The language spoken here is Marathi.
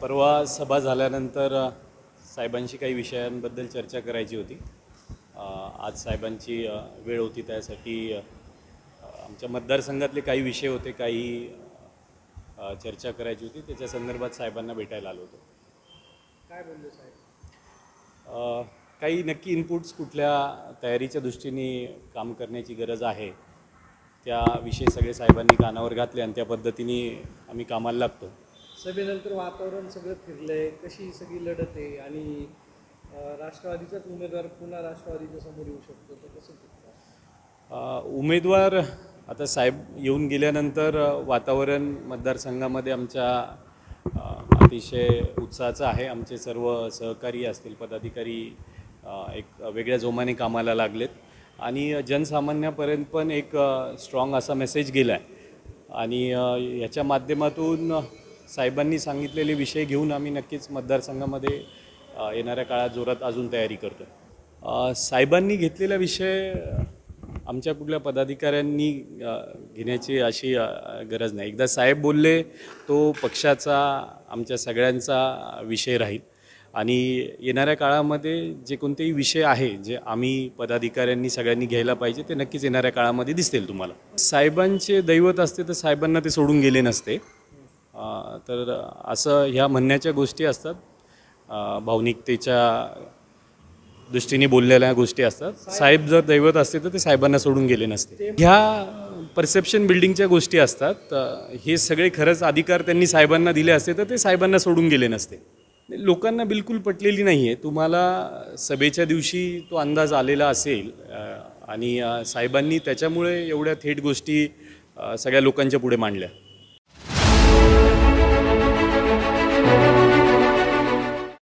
परवा सभा झाल्यानंतर साहेबांशी काही विषयांबद्दल चर्चा करायची होती। आज साहेबांची वेळ होती, त्यासाठी आमच्या मतदारसंघातले काही विषय होते, काही चर्चा करायची होती। त्याच्या संदर्भात साहेबांना भेटायला आलो होतो। काय बोलले साहेब? काही नक्की इनपुट्स कुठल्या तयारीच्या दृष्टीने काम करण्याची गरज आहे त्याविषयी सगळे साहेबांनी कानावर घातले आणि त्या पद्धतीने आम्ही कामाला लागतो। सभेनंतर वातावरण सगळं फिरलंय, कशी सगळी लढत आहे आणि राष्ट्रवादीचाच उमेदवार पुन्हा राष्ट्रवादीच्या समोर येऊ शकतो, तर कसं दिसतं? उमेदवार आता साहेब येऊन गेल्यानंतर वातावरण मतदारसंघामध्ये आमच्या अतिशय उत्साहाचं आहे। आमचे सर्व सहकारी असतील, पदाधिकारी एक वेगळ्या जोमाने कामाला लागलेत आणि जनसामान्यापर्यंत पण एक स्ट्रॉंग असा मेसेज गेला आहे आणि याच्या माध्यमातून साहेबांनी सांगितलेले विषय घेऊन आम्ही नक्कीच मतदारसंघामध्ये येणाऱ्या काळात जोरात अजून तयारी करतो। साहेबांनी घेतलेला विषय आमच्या कुठल्या पदाधिकाऱ्यांनी घेण्याची अशी गरज नाही। एकदा साहेब बोलले तो पक्षाचा, आमच्या सगळ्यांचा विषय राहील आणि येणाऱ्या काळामध्ये जे कोणतेही विषय आहे जे आम्ही पदाधिकाऱ्यांनी सगळ्यांनी घ्यायला पाहिजे ते नक्कीच येणाऱ्या काळामध्ये दिसतील तुम्हाला। साहेबांचे दैवत असते तर साहेबांना ते सोडून गेले नसते, तर असं ह्या म्हणण्याच्या गोष्टी असतात, भावनिकतेच्या दृष्टीने बोललेल्या गोष्टी असतात। साहेब जर दैवत असते तर ते साहेबांना सोडून गेले नसते। ह्या परसेप्शन बिल्डिंगच्या गोष्टी असतात। हे सगळे खरंच अधिकार त्यांनी साहेबांना दिले असते तर ते साहेबांना सोडून गेले नसते। लोकांना बिलकुल पटलेली नाही आहे। तुम्हाला सभेच्या दिवशी तो अंदाज आलेला असेल आणि साहेबांनी त्याच्यामुळे एवढ्या थेट गोष्टी सगळ्या लोकांच्या पुढे मांडल्या।